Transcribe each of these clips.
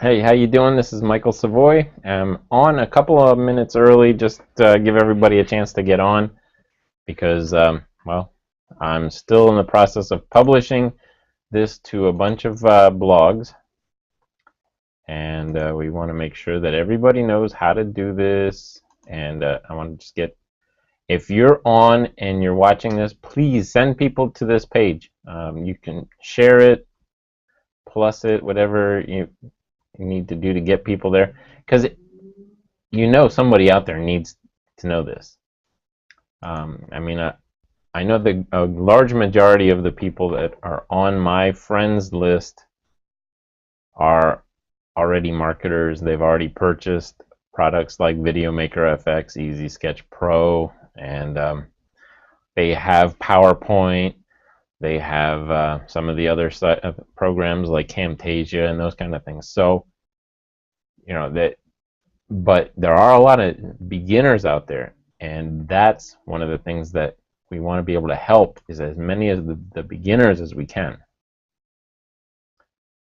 Hey, how you doing? This is Michael Savoy. I'm on a couple of minutes early, just give everybody a chance to get on because, well, I'm still in the process of publishing this to a bunch of blogs, and we want to make sure that everybody knows how to do this. And I want to just get, if you're on and you're watching this, please send people to this page. You can share it, plus it, whatever you need to do to get people there, because somebody out there needs to know this. I mean, I know a large majority of the people that are on my friends list are already marketers. They've already purchased products like VideoMaker FX, Easy Sketch Pro, and they have PowerPoint. They have some of the other programs like Camtasia and those kind of things. So, that, but there are a lot of beginners out there, and that's one of the things that we want to be able to help is as many of the beginners as we can.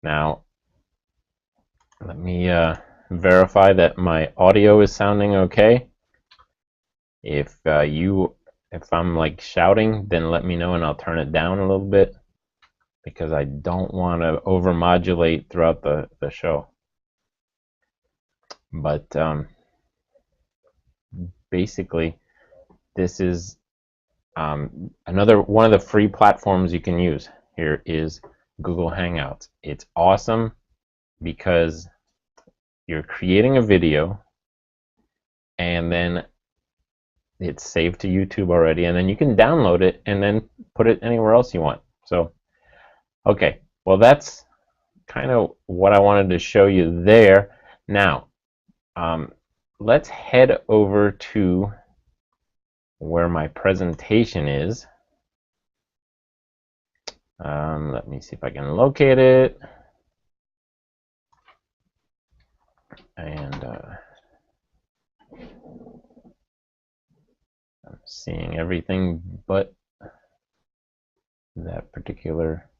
Now, let me verify that my audio is sounding okay. If I'm like shouting, then let me know and I'll turn it down a little bit because I don't want to overmodulate throughout the show. But basically, this is another one of the free platforms you can use. Here is Google Hangouts. It's awesome because you're creating a video and then it's saved to YouTube already, and then you can download it and then put it anywhere else you want. So, okay, well, that's kind of what I wanted to show you there. Now, let's head over to where my presentation is. Let me see if I can locate it. And I'm seeing everything but that particular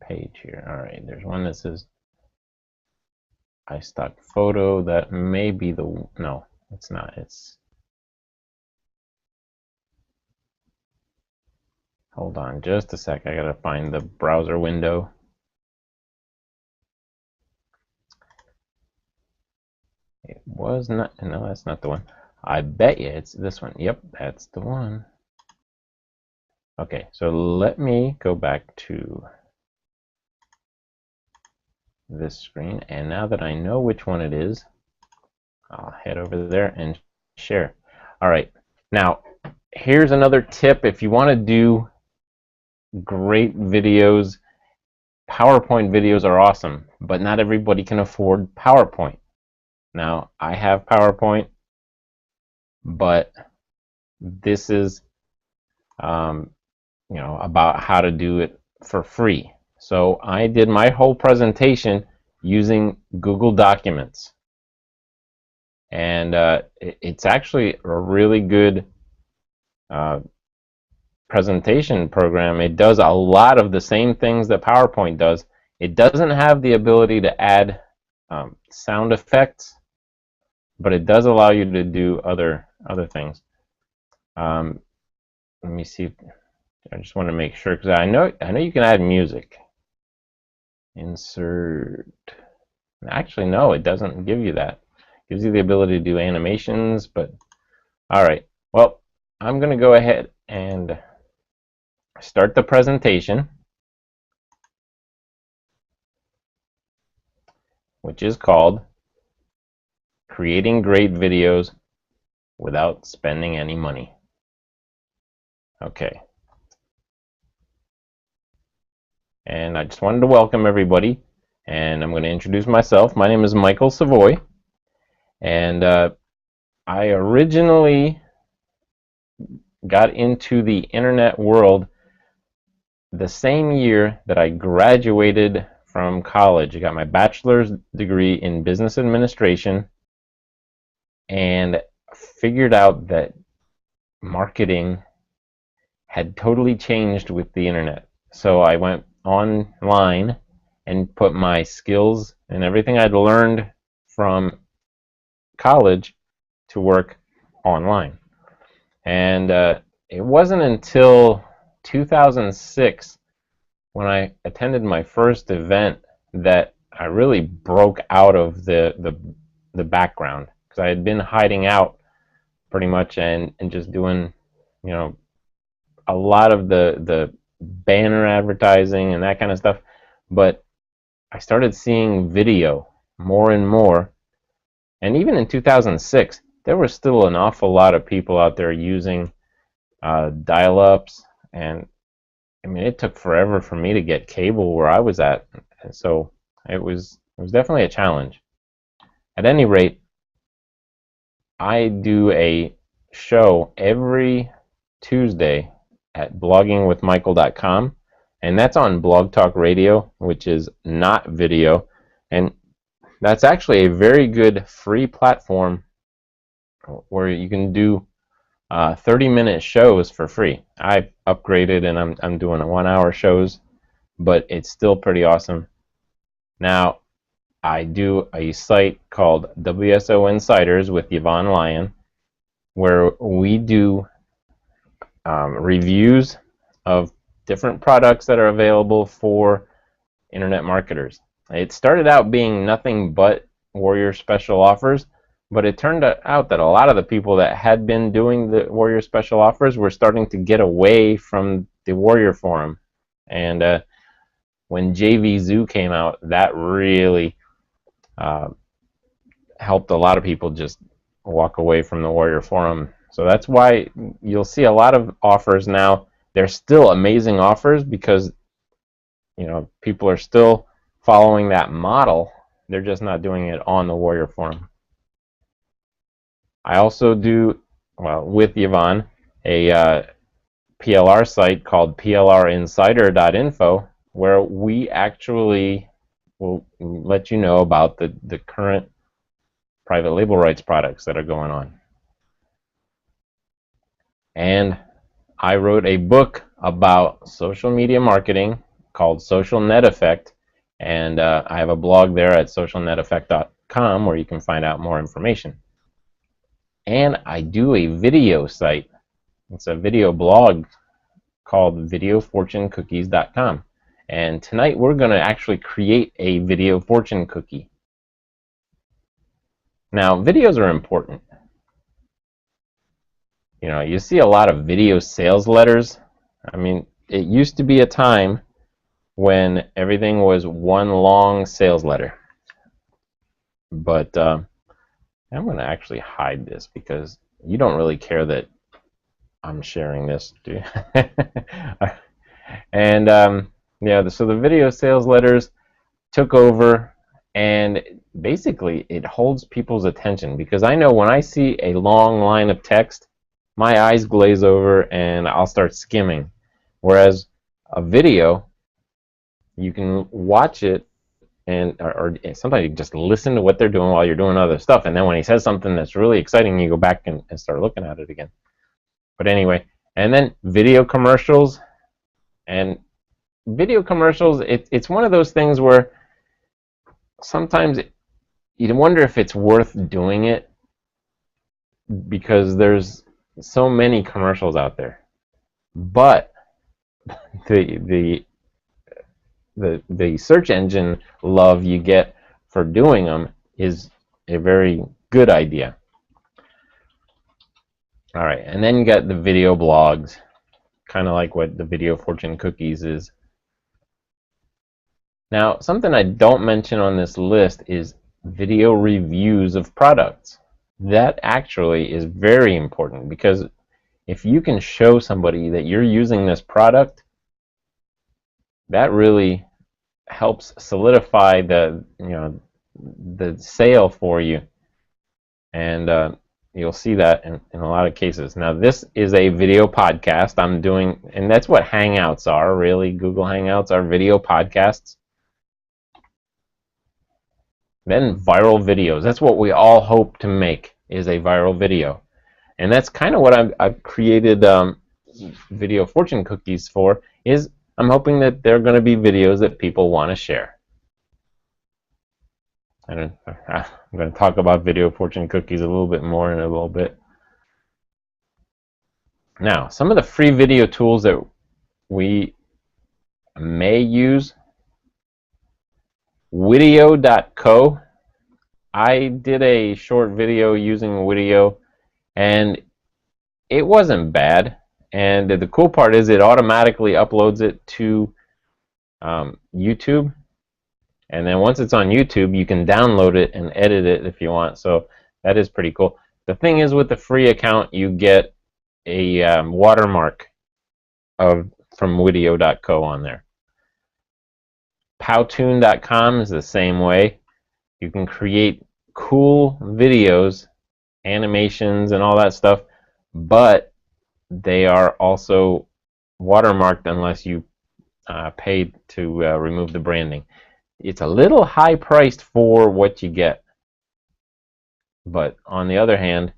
page here. All right, there's one that says iStock photo. That may be the, no, it's not. It's, hold on just a sec. I gotta find the browser window. It was not, no, that's not the one. I bet you it's this one. Yep, that's the one. Okay, so let me go back to this screen, and now that I know which one it is, I'll head over there and share. All right, now here's another tip. If you want to do great videos, PowerPoint videos are awesome, but not everybody can afford PowerPoint. Now, I have PowerPoint, but this is about how to do it for free. So I did my whole presentation using Google Documents, and it's actually a really good presentation program. It does a lot of the same things that PowerPoint does. It doesn't have the ability to add sound effects, but it does allow you to do other things. Let me see. I just want to make sure because I know you can add music. Insert. Actually, no, it doesn't give you that. It gives you the ability to do animations, but all right. Well, I'm going to go ahead and start the presentation, which is called Creating Great Videos Without Spending Any Money. Okay. And I just wanted to welcome everybody, and I'm going to introduce myself. My name is Michael Savoy, and I originally got into the internet world the same year that I graduated from college. I got my bachelor's degree in business administration and figured out that marketing had totally changed with the internet. So I went online and put my skills and everything I'd learned from college to work online. And it wasn't until 2006 when I attended my first event that I really broke out of the background, because I had been hiding out pretty much and just doing, you know, a lot of the banner advertising and that kind of stuff. But I started seeing video more and more, and even in 2006 there was still an awful lot of people out there using dial-ups, and I mean, it took forever for me to get cable where I was at, and so it was definitely a challenge. At any rate, I do a show every Tuesday at bloggingwithmichael.com, and that's on Blog Talk Radio, which is not video, and that's actually a very good free platform where you can do 30-minute shows for free. I've upgraded and I'm doing 1-hour shows, but it's still pretty awesome. Now, I do a site called WSO Insiders with Yvonne Lyon, where we do reviews of different products that are available for internet marketers. It started out being nothing but Warrior Special Offers, but it turned out that a lot of the people that had been doing the Warrior Special Offers were starting to get away from the Warrior Forum. And when JVZoo came out, that really helped a lot of people just walk away from the Warrior Forum. So that's why you'll see a lot of offers now. They're still amazing offers because, you know, people are still following that model. They're just not doing it on the Warrior Forum. I also do, well, with Yvonne, a PLR site called plrinsider.info, where we actually will let you know about the current private label rights products that are going on. And I wrote a book about social media marketing called Social Net Effect, and I have a blog there at socialneteffect.com where you can find out more information. And I do a video site. It's a video blog called videofortunecookies.com. And tonight we're going to actually create a video fortune cookie. Now, videos are important. You know, you see a lot of video sales letters. I mean, it used to be a time when everything was one long sales letter. But I'm going to actually hide this because you don't really care that I'm sharing this, do you? And yeah, so the video sales letters took over, and basically it holds people's attention, because I know when I see a long line of text, my eyes glaze over and I'll start skimming. Whereas a video, you can watch it, and or sometimes you can just listen to what they're doing while you're doing other stuff, and then when he says something that's really exciting, you go back and start looking at it again. But anyway, and then video commercials. And video commercials, it's one of those things where sometimes you wonder if it's worth doing it, because there's so many commercials out there. But the search engine love you get for doing them is a very good idea. All right, and then you got the video blogs, kind of like what the Video Fortune Cookies is. Now, something I don't mention on this list is video reviews of products. That actually is very important, because if you can show somebody that you're using this product, that really helps solidify the sale for you, and you'll see that in a lot of cases. Now, this is a video podcast I'm doing, and that's what Hangouts are, really. Google Hangouts are video podcasts. Then viral videos. That's what we all hope to make, is a viral video. And that's kind of what I've created Video Fortune Cookies for, is I'm hoping that they're going to be videos that people want to share. And I'm going to talk about video fortune cookies a little bit more in a little bit. Now, some of the free video tools that we may use. Widio.co. I did a short video using Widio, and it wasn't bad. And the cool part is it automatically uploads it to YouTube. And then once it's on YouTube, you can download it and edit it if you want. So that is pretty cool. The thing is, with the free account, you get a watermark from Widio.co on there. Powtoon.com is the same way. You can create cool videos, animations, and all that stuff, but they are also watermarked unless you pay to remove the branding. It's a little high priced for what you get, but on the other hand,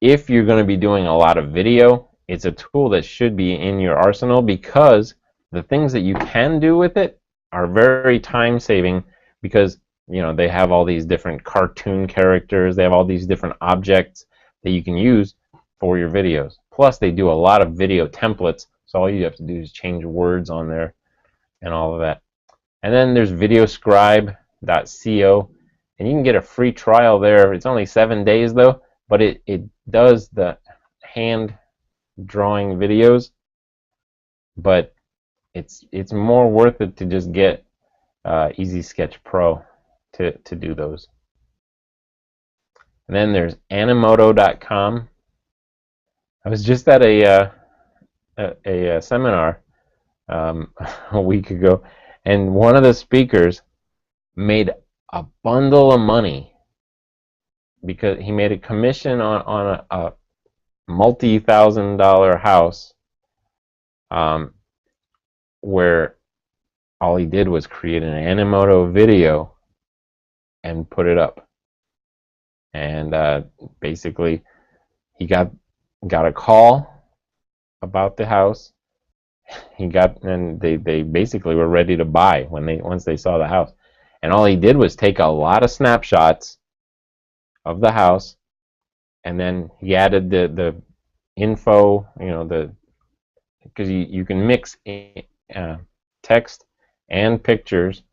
if you're going to be doing a lot of video, it's a tool that should be in your arsenal, because the things that you can do with it are very time saving, because they have all these different cartoon characters, they have all these different objects that you can use for your videos. Plus they do a lot of video templates, so all you have to do is change words on there and all of that. And then there's videoscribe.co, and you can get a free trial there. It's only 7 days though, but it does the hand drawing videos, but it's more worth it to just get Easy Sketch Pro to do those. And then there's Animoto.com. I was just at a seminar a week ago, and one of the speakers made a bundle of money because he made a commission on a multi-thousand-dollar house where all he did was create an Animoto video and put it up. And basically he got a call about the house. And they basically were ready to buy once they saw the house. And all he did was take a lot of snapshots of the house, and then he added the info, because you can mix text and pictures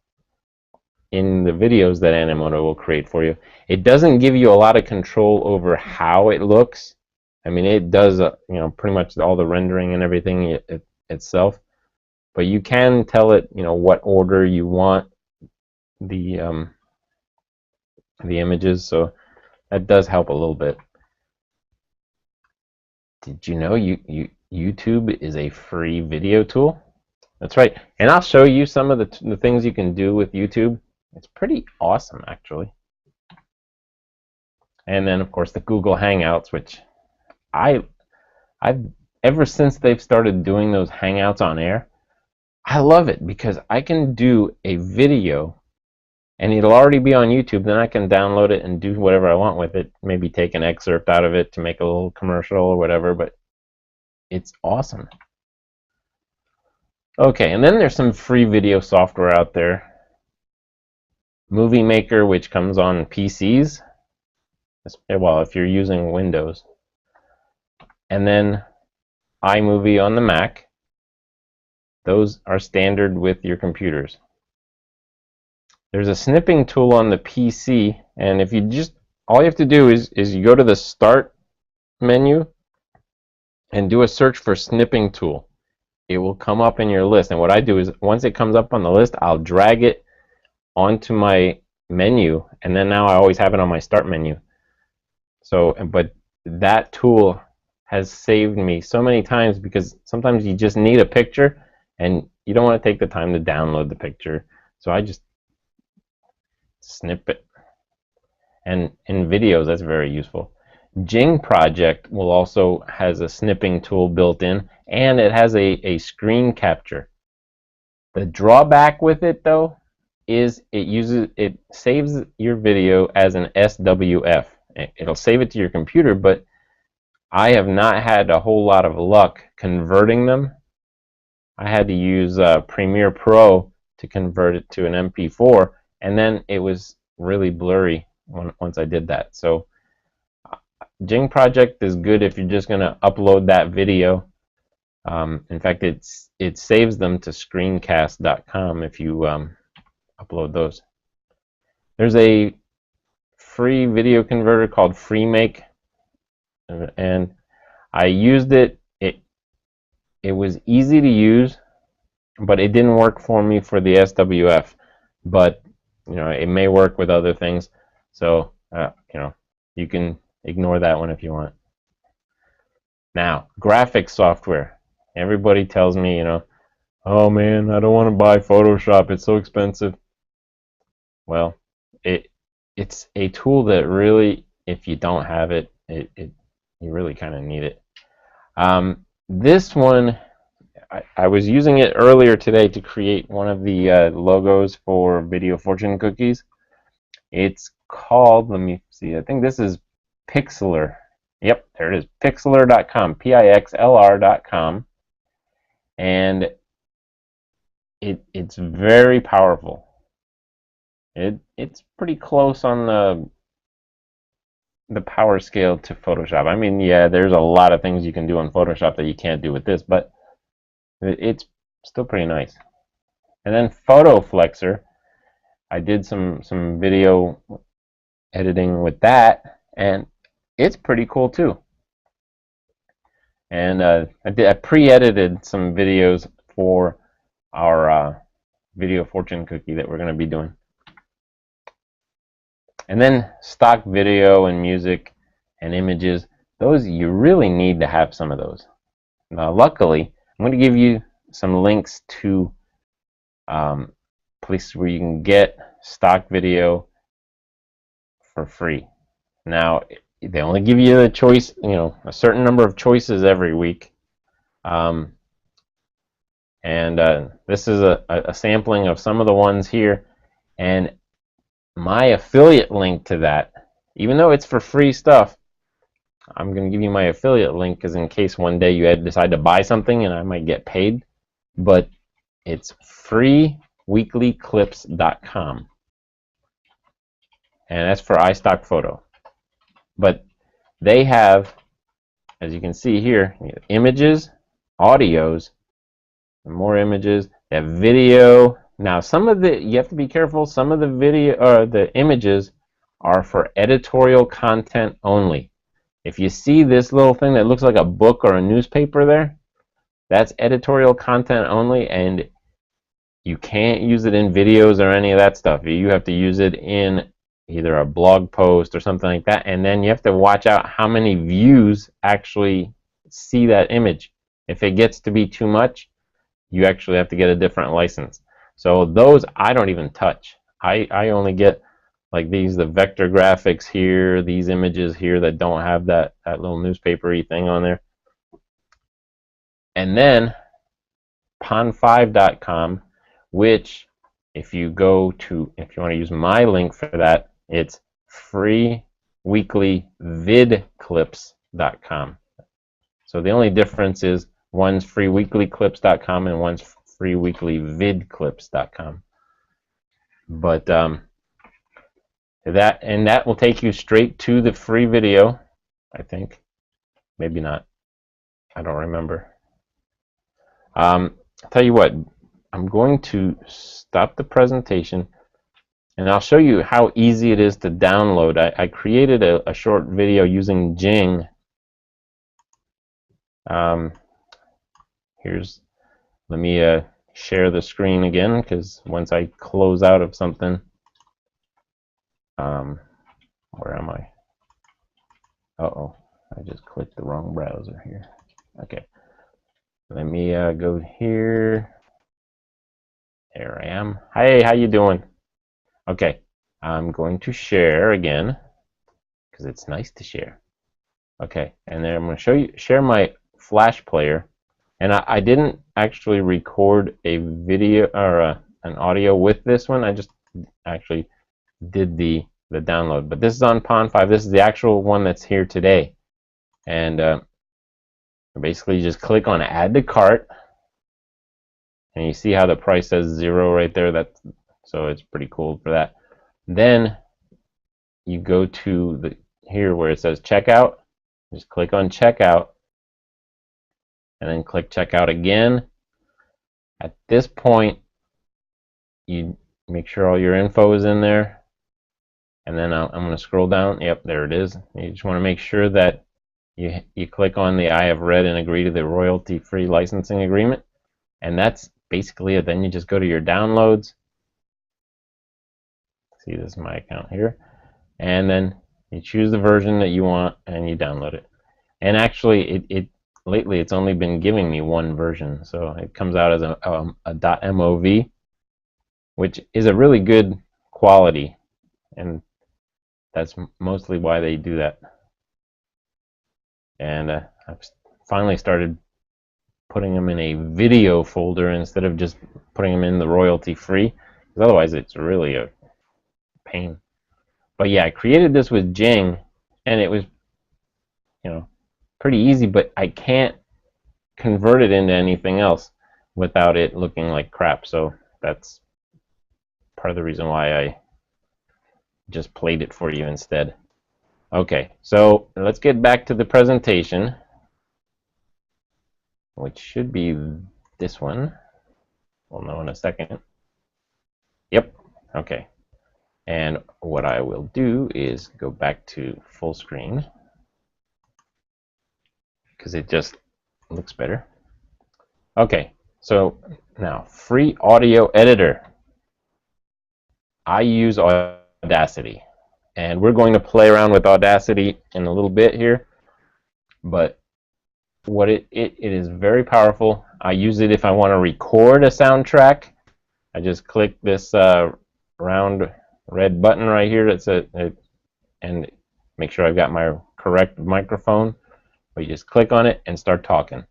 in the videos that Animoto will create for you. It doesn't give you a lot of control over how it looks. I mean, it does pretty much all the rendering and everything itself, but you can tell it what order you want the images, so that does help a little bit. Did you know YouTube is a free video tool? That's right, and I'll show you some of the things you can do with YouTube. It's pretty awesome, actually. And then, of course, the Google Hangouts, which I've ever since they've started doing those Hangouts on air, I love it, because I can do a video and it'll already be on YouTube. Then I can download it and do whatever I want with it. Maybe take an excerpt out of it to make a little commercial or whatever, but it's awesome. Okay, and then there's some free video software out there. Movie Maker, which comes on PCs, well, if you're using Windows. And then iMovie on the Mac. Those are standard with your computers. There's a snipping tool on the PC, and if you all you have to do is you go to the Start menu and do a search for snipping tool. It will come up in your list, and what I do is once it comes up on the list, I'll drag it onto my menu, and then now I always have it on my Start menu. So, but that tool has saved me so many times, because sometimes you just need a picture and you don't want to take the time to download the picture, so I just snip it. And in videos, that's very useful. Jing Project also has a snipping tool built in, and it has a screen capture. The drawback with it, though, is it saves your video as an SWF. It'll save it to your computer, but I have not had a whole lot of luck converting them. I had to use Premiere Pro to convert it to an MP4, and then it was really blurry once I did that. So Jing Project is good if you're just going to upload that video. In fact, it saves them to screencast.com if you upload those. There's a free video converter called FreeMake, and I used it. It was easy to use, but it didn't work for me for the SWF. But it may work with other things. So you can ignore that one if you want. Now, graphics software. Everybody tells me, oh man, I don't want to buy Photoshop, it's so expensive. Well, it's a tool that really, if you don't have it, you really kind of need it. This one, I was using it earlier today to create one of the logos for Video Fortune Cookies. It's called, let me see, I think this is Pixlr. Yep, there it is, Pixlr.com, Pixlr.com. And it's very powerful. It's pretty close on the power scale to Photoshop. I mean, yeah, there's a lot of things you can do on Photoshop that you can't do with this, but it's still pretty nice. And then PhotoFlexor, I did some video editing with that, and it's pretty cool too. And I pre-edited some videos for our Video Fortune Cookie that we're going to be doing. And then stock video and music and images, those you really need to have some of those. Now, luckily, I'm going to give you some links to places where you can get stock video for free. Now, they only give you a choice, a certain number of choices every week. And this is a sampling of some of the ones here. And my affiliate link to that, even though it's for free stuff, I'm going to give you my affiliate link because in case one day you decide to buy something and I might get paid. But it's freeweeklyclips.com. And that's for iStock Photo. But they have, as you can see here, images, audios, more images, they have video. Now, you have to be careful, some of the video or the images are for editorial content only. If you see this little thing that looks like a book or a newspaper there, that's editorial content only, and you can't use it in videos or any of that stuff. You have to use it in either a blog post or something like that, and then you have to watch out how many views actually see that image. If it gets to be too much, you actually have to get a different license. So those I don't even touch. I only get like these, the vector graphics here, these images here that don't have that little newspaper-y thing on there. And then pond5.com, which if you want to use my link for that, it's freeweeklyvidclips.com. So the only difference is one's freeweeklyclips.com and one's freeweeklyvidclips.com. But that will take you straight to the free video, I think. Maybe not. I don't remember. I'll tell you what, I'm going to stop the presentation and I'll show you how easy it is to download. I created a short video using Jing. Let me share the screen again, because once I close out of something, where am I? Uh-oh, I just clicked the wrong browser here. Okay, let me go here. There I am. Hey, how you doing? Okay, I'm going to share again, because it's nice to share. Okay, and then I'm going to share my Flash player. And I didn't actually record a video or an audio with this one. I just actually did the download. But this is on Pond5. This is the actual one that's here today. And basically you just click on Add to Cart. And you see how the price says 0 right there. So it's pretty cool for that. Then you go to here where it says checkout. Just click on checkout and then click checkout again. At this point, you make sure all your info is in there, and then I'm going to scroll down. Yep, there it is. You just want to make sure that you click on the I have read and agree to the royalty-free licensing agreement, and that's basically it. Then you just go to your downloads. See, this is my account here, and then you choose the version that you want and you download it. And actually, lately it's only been giving me one version, so it comes out as a .mov, which is a really good quality, and that's mostly why they do that. And I've finally started putting them in a video folder instead of just putting them in the royalty free, because otherwise it's really a pain. But yeah, I created this with Jing, and it was, you know, pretty easy, but I can't convert it into anything else without it looking like crap. So that's part of the reason why I just played it for you instead. Okay, so let's get back to the presentation, which should be this one. We'll know in a second. Yep, okay. And what I will do is go back to full screen, because it just looks better. Okay, so now free audio editor. I use Audacity, and we're going to play around with Audacity in a little bit here, but what it is very powerful. I use it if I want to record a soundtrack. I just click this round red button right here that says, and make sure I've got my correct microphone. But you just click on it and start talking,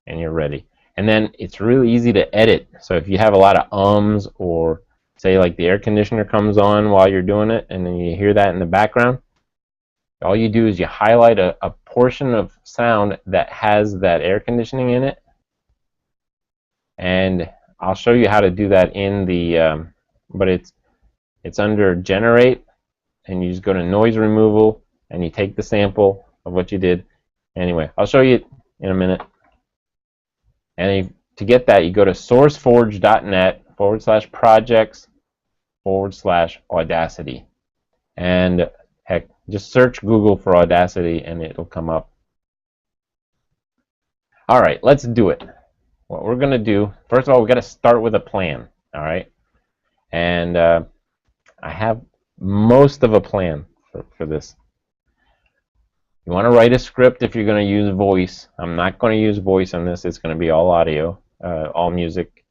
and you're ready. And then it's really easy to edit. So if you have a lot of ums, or say like the air conditioner comes on while you're doing it, and then you hear that in the background, all you do is you highlight a portion of sound that has that air conditioning in it, and I'll show you how to do that in the but it's under generate, and you just go to noise removal, and you take the sample of what you did. Anyway, I'll show you in a minute. And to get that, you go to sourceforge.net/projects/Audacity. And heck, just search Google for Audacity and it'll come up. All right, let's do it. What we're going to do, first of all, we've got to start with a plan. All right. And I have most of a plan for this. You want to write a script if you're going to use voice. I'm not going to use voice on this. It's going to be all audio, all music,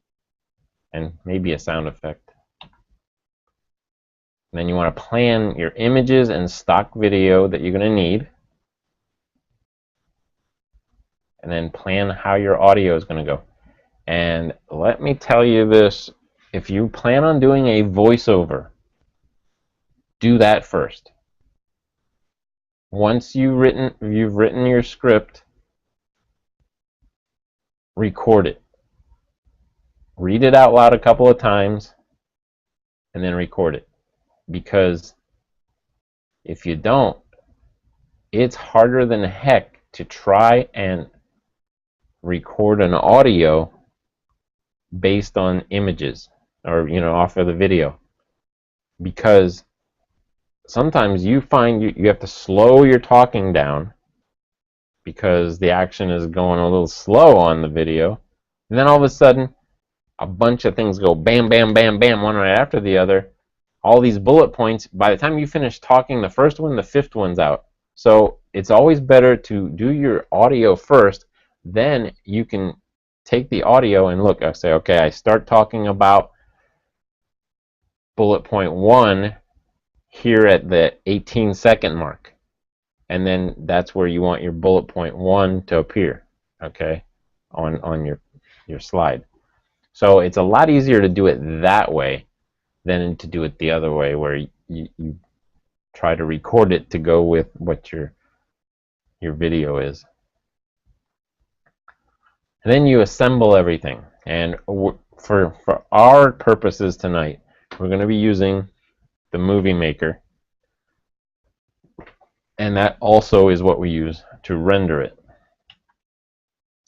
and maybe a sound effect. And then you want to plan your images and stock video that you're going to need. And then plan how your audio is going to go. And let me tell you this, if you plan on doing a voiceover, do that first. Once you've written your script, record it. Read it out loud a couple of times, and then record it. Because if you don't, it's harder than heck to try and record an audio based on images, or off of the video, because sometimes you find you have to slow your talking down because the action is going a little slow on the video, and then all of a sudden a bunch of things go bam, bam, bam, bam, one right after the other. All these bullet points, by the time you finish talking the first one, the fifth one's out. So it's always better to do your audio first, then you can take the audio and look. I say, okay, I start talking about bullet point 1 here at the 18-second mark, and then that's where you want your bullet point 1 to appear, okay, on your slide. So it's a lot easier to do it that way than to do it the other way, where you try to record it to go with what your video is. And then you assemble everything. And for our purposes tonight, we're going to be using the Movie Maker. And that also is what we use to render it.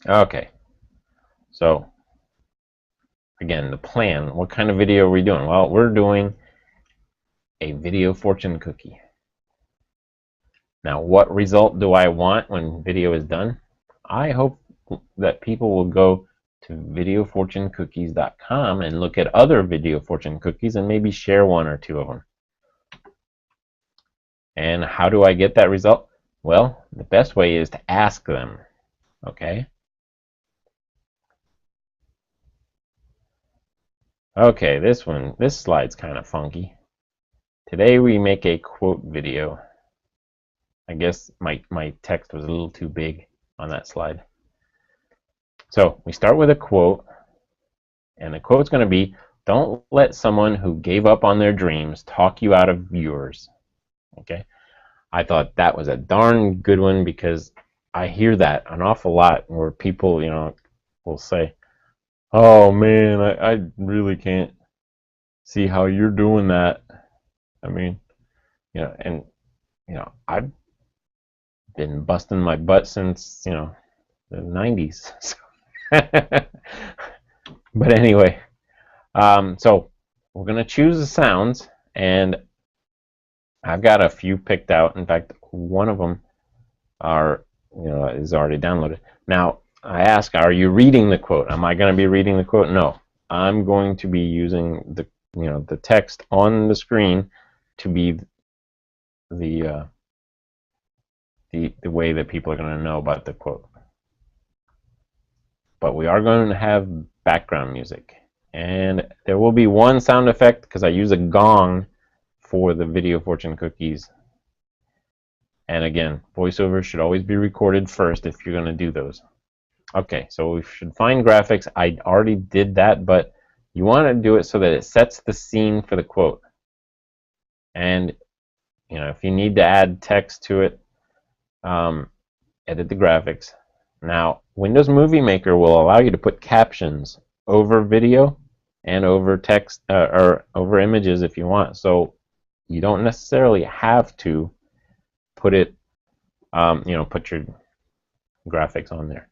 Okay, so again, the plan. What kind of video are we doing? Well, we're doing a video fortune cookie. Now, what result do I want when video is done? I hope that people will go to videofortunecookies.com and look at other video fortune cookies and maybe share one or two of them. And how do I get that result? Well, the best way is to ask them, okay? Okay, this slide's kind of funky. Today we make a quote video. I guess my text was a little too big on that slide. So we start with a quote, and the quote's going to be, "Don't let someone who gave up on their dreams talk you out of yours." Okay? I thought that was a darn good one because I hear that an awful lot where people, will say, "Oh man, I really can't see how you're doing that." I mean, I've been busting my butt since, the 90s. But anyway, so we're going to choose the sounds, and I've got a few picked out. In fact, one of them is already downloaded. Now, I ask, are you reading the quote? Am I going to be reading the quote? No. I'm going to be using the text on the screen to be the way that people are going to know about the quote. But we are going to have background music, and there will be one sound effect because I use a gong for the video fortune cookies. And again, voiceover should always be recorded first if you're going to do those. Okay, so we should find graphics. I already did that, but you want to do it so that it sets the scene for the quote. And if you need to add text to it, edit the graphics. Now, Windows Movie Maker will allow you to put captions over video and over text or over images if you want. So you don't necessarily have to put it, put your graphics on there.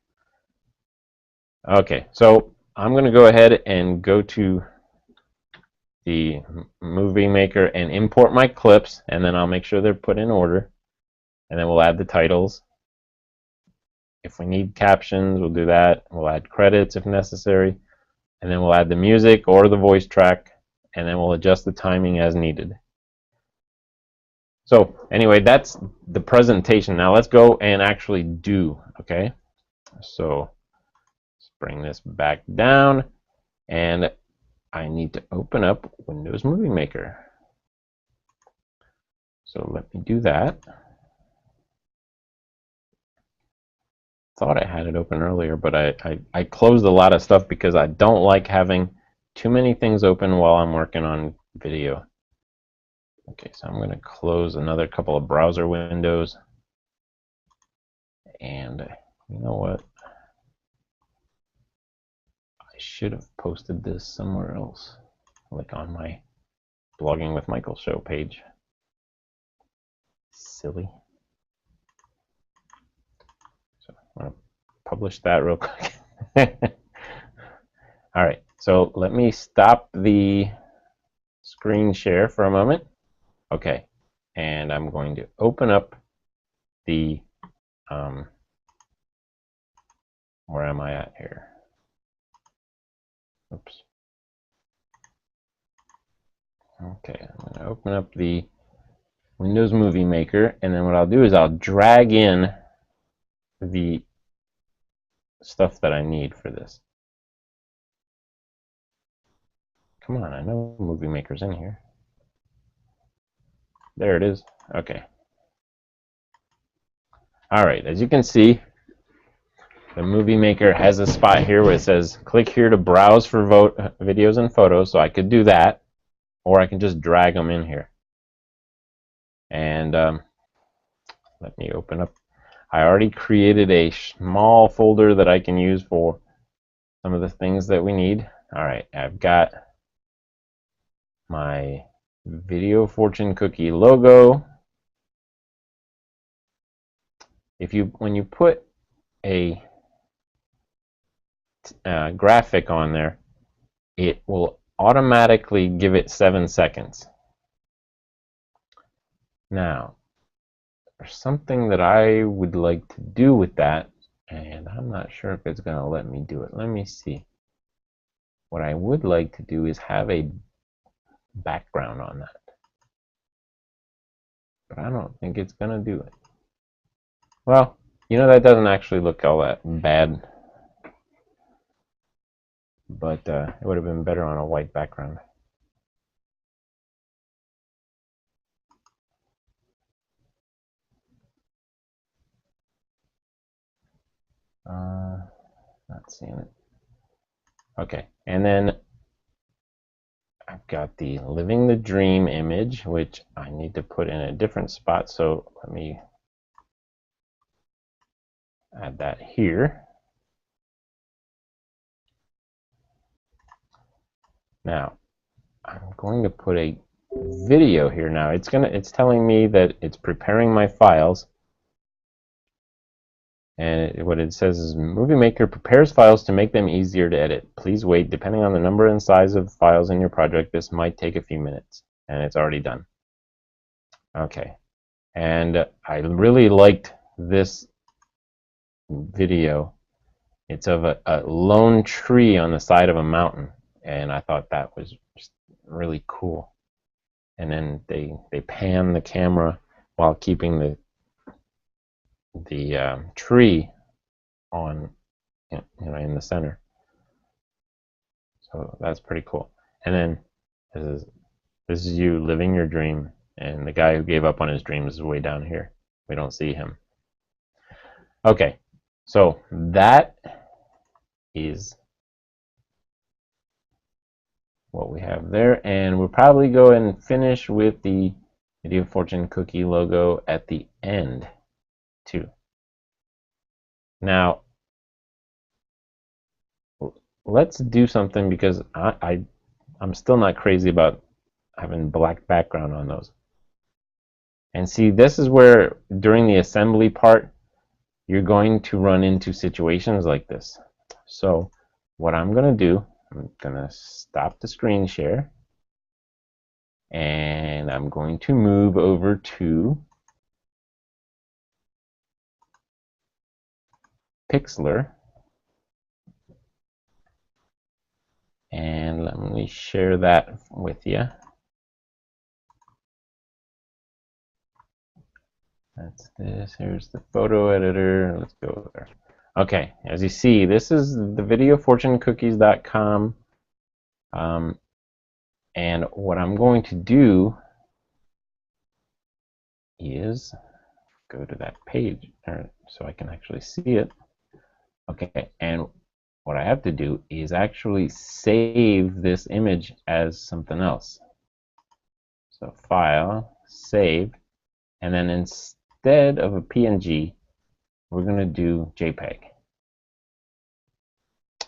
Okay, so I'm going to go ahead and go to the Movie Maker and import my clips, and then I'll make sure they're put in order, and then we'll add the titles. If we need captions, we'll do that. We'll add credits if necessary, and then we'll add the music or the voice track, and then we'll adjust the timing as needed. So anyway, that's the presentation. Now let's go and actually do, okay? So let's bring this back down, and I need to open up Windows Movie Maker. So let me do that. Thought I had it open earlier, but I closed a lot of stuff because I don't like having too many things open while I'm working on video. Okay, so I'm going to close another couple of browser windows. And you know what? I should have posted this somewhere else, like on my Blogging with Michael show page. Silly. So I'm going to publish that real quick. All right, so let me stop the screen share for a moment. Okay, and I'm going to open up the, where am I at here? Oops. Okay, I'm going to open up the Windows Movie Maker, and then what I'll do is I'll drag in the stuff that I need for this. Come on, I know Movie Maker's in here. There it is. Okay. All right, as you can see, the Movie Maker has a spot here where it says click here to browse for videos and photos, so I could do that, or I can just drag them in here. And let me open up. I already created a small folder that I can use for some of the things that we need. All right, I've got my Video Fortune Cookie logo. when you put a graphic on there, it will automatically give it 7 seconds. Now, there's something that I would like to do with that, and I'm not sure if it's going to let me do it. Let me see. What I would like to do is have a background on that, but I don't think it's going to do it. Well, you know, that doesn't actually look all that bad, but it would have been better on a white background. Not seeing it. Okay, and then I've got the Living the Dream image, which I need to put in a different spot, so let me add that here. Now, I'm going to put a video here now. It's telling me that it's preparing my files. And what it says is Movie Maker prepares files to make them easier to edit. Please wait. Depending on the number and size of files in your project, this might take a few minutes. And it's already done. Okay. And I really liked this video. It's of a lone tree on the side of a mountain. And I thought that was just really cool. And then they pan the camera while keeping the tree on, in the center. So that's pretty cool. And then this is you living your dream, and the guy who gave up on his dreams is way down here. We don't see him. Okay, so that is what we have there, and we'll probably go and finish with the Video Fortune cookie logo at the end too. Now let's do something, because I'm still not crazy about having black background on those. And see, this is where during the assembly part you're going to run into situations like this. So what I'm going to do, I'm going to stop the screen share, and I'm going to move over to Pixlr, and let me share that with you. That's this. Here's the photo editor. Let's go there. Okay, as you see, this is the videofortunecookies.com. And what I'm going to do is go to that page so I can actually see it. Okay, and what I have to do is actually save this image as something else. So File, Save, and then instead of a PNG, we're going to do JPEG.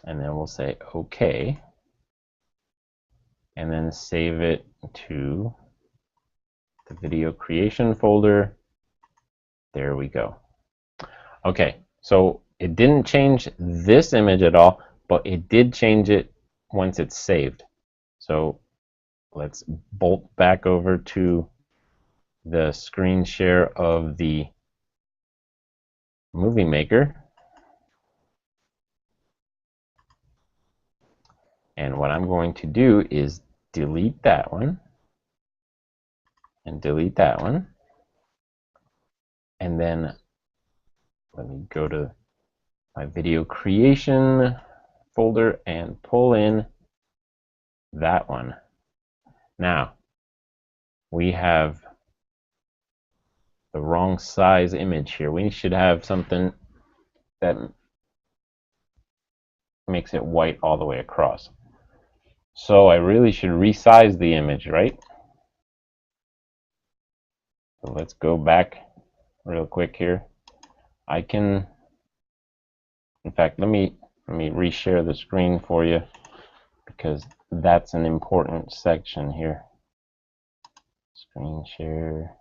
And then we'll say OK, and then save it to the video creation folder. There we go. Okay, so it didn't change this image at all, but it did change it once it's saved. So let's bolt back over to the screen share of the Movie Maker. And what I'm going to do is delete that one and delete that one. And then let me go to my video creation folder and pull in that one. Now, we have the wrong size image here. We should have something that makes it white all the way across. So I really should resize the image, right? So let's go back real quick here. I can, in fact, let me reshare the screen for you, because that's an important section here. Screen share.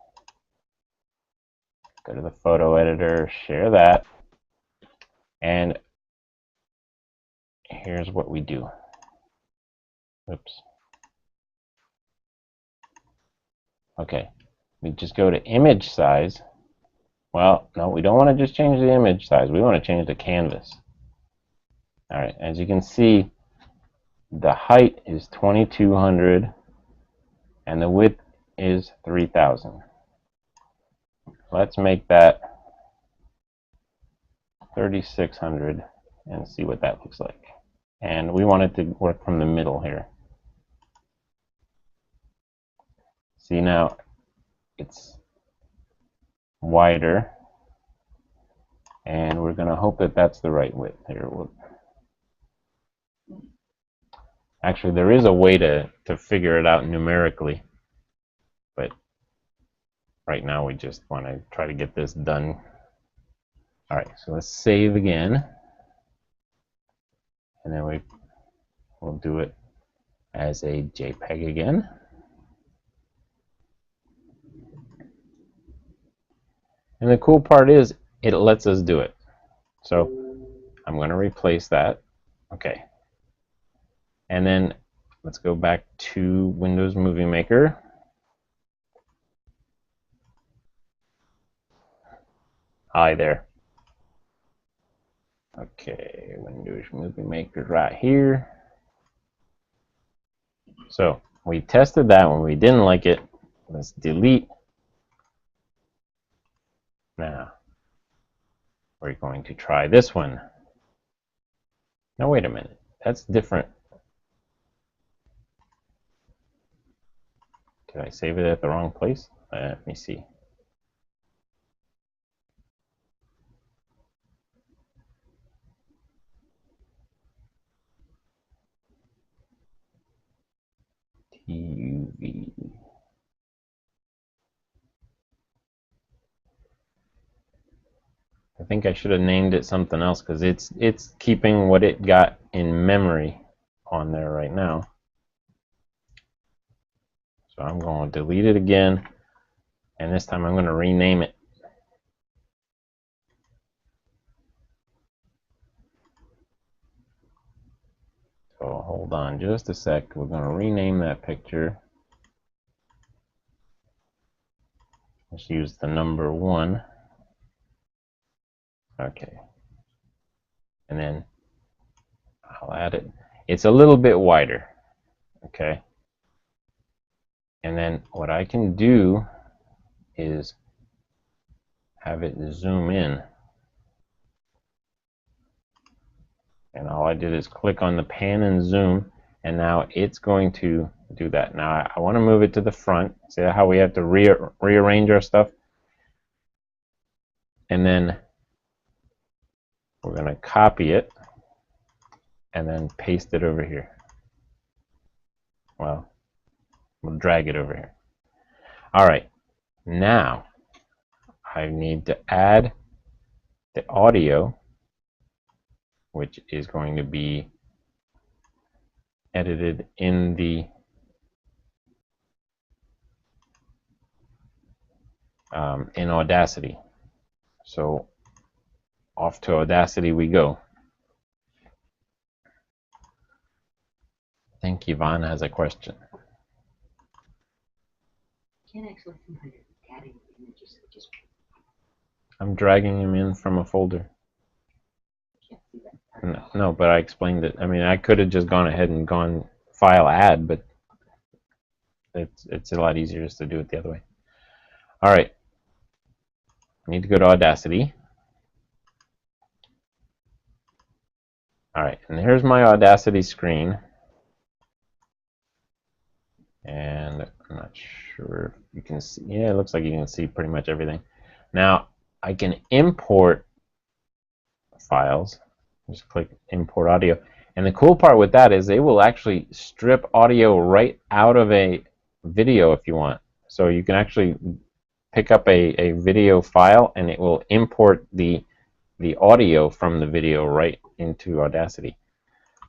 Go to the photo editor, share that, and here's what we do. Oops. Okay, we just go to image size. Well, no, we don't want to just change the image size. We want to change the canvas. All right, as you can see, the height is 2200 and the width is 3000. Let's make that 3600 and see what that looks like. And we want it to work from the middle here. See, now it's wider, and we're going to hope that that's the right width here. Actually, there is a way to figure it out numerically, but right now we just want to try to get this done. All right, so let's save again, and then we'll do it as a JPEG again. And the cool part is it lets us do it. So I'm going to replace that. Okay. And then let's go back to Windows Movie Maker. Hi there. Okay, Windows Movie Maker right here. So we tested that one. We didn't like it. Let's delete. Now we're going to try this one. Now wait a minute. That's different. Did I save it at the wrong place? Let me see. TUV. I think I should have named it something else because it's keeping what it got in memory on there right now. So I'm going to delete it again, and this time I'm going to rename it. So hold on just a sec. We're going to rename that picture. Let's use the number 1. Okay. And then I'll add it. It's a little bit wider. Okay. And then what I can do is have it zoom in. And all I did is click on the pan and zoom, and now it's going to do that. Now I want to move it to the front. See how we have to rearrange our stuff? And then we're going to copy it and then paste it over here. Well, we'll drag it over here. All right, now I need to add the audio, which is going to be edited in the in Audacity. So off to Audacity we go. I think Yvonne has a question. Can't actually see how you're adding images. I'm dragging them in from a folder. Can't see that. No, but I explained it. I mean, I could have just gone ahead and gone file add, but it's a lot easier just to do it the other way. All right. I need to go to Audacity. All right, and here's my Audacity screen. And I'm not sure if you can see. Yeah, it looks like you can see pretty much everything. Now, I can import files. Just click import audio. And the cool part with that is they will actually strip audio right out of a video if you want. So you can actually pick up a video file and it will import the audio from the video right into Audacity.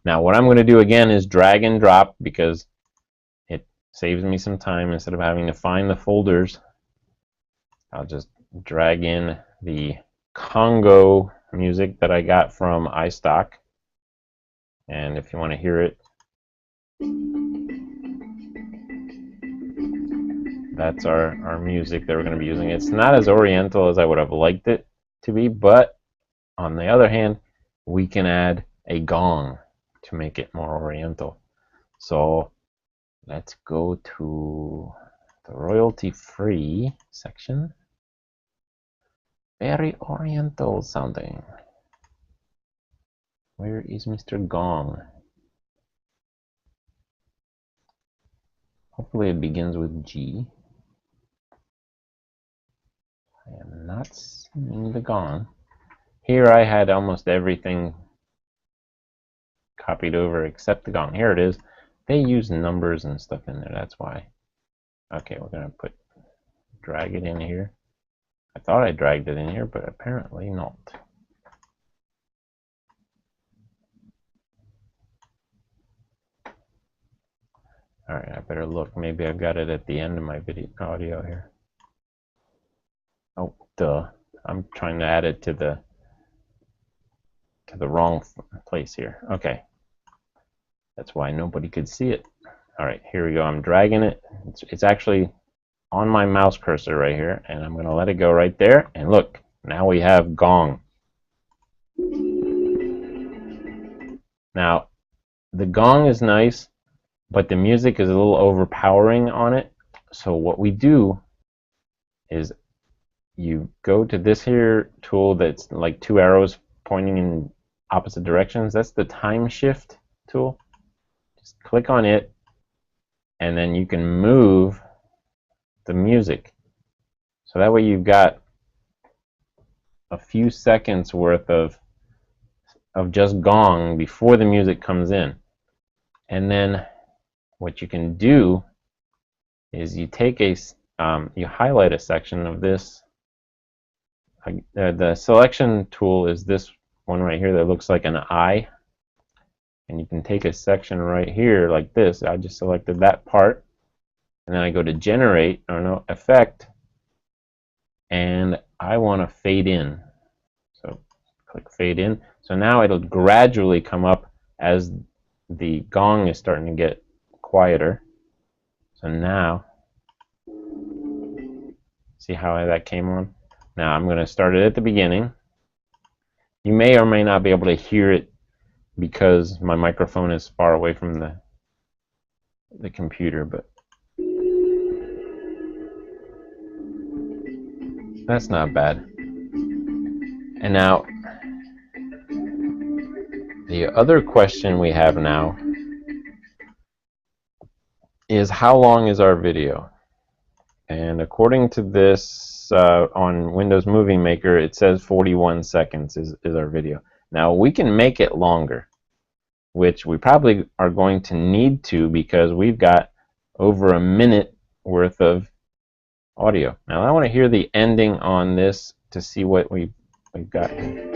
Now what I'm going to do again is drag and drop because it saves me some time. Instead of having to find the folders, I'll just drag in the Congo music that I got from iStock. And if you want to hear it, that's our music that we're going to be using. It's not as oriental as I would have liked it to be, but on the other hand, we can add a gong to make it more oriental. So let's go to the royalty-free section. Very oriental sounding. Where is Mr. Gong? Hopefully it begins with G. I am not seeing the gong. Here I had almost everything copied over except the gong. Here it is. They use numbers and stuff in there, that's why. Okay, we're going to drag it in here. I thought I dragged it in here, but apparently not. Alright, I better look. Maybe I've got it at the end of my video audio here. Oh, duh. I'm trying to add it to the wrong place here. Okay. That's why nobody could see it. Alright, here we go. I'm dragging it. It's actually on my mouse cursor right here, and I'm going to let it go right there. And look, now we have gong. Now, the gong is nice, but the music is a little overpowering on it. So what we do is you go to this here tool that's like two arrows pointing in opposite directions. That's the time shift tool. Just click on it, and then you can move the music. So that way you've got a few seconds worth of just gong before the music comes in. And then what you can do is you take you highlight a section of this. The selection tool is this one right here that looks like an eye, and you can take a section right here like this. I just selected that part, and then I go to generate, or no, effect, and I want to fade in. So click fade in. So now it'll gradually come up as the gong is starting to get quieter. So now, see how that came on? Now I'm going to start it at the beginning. You may or may not be able to hear it because my microphone is far away from the computer, but that's not bad. And now, the other question we have now is how long is our video? And according to this on Windows Movie Maker, it says 41 seconds is our video. Now we can make it longer, which we probably are going to need to because we've got over a minute worth of audio. Now I want to hear the ending on this to see what we've got here.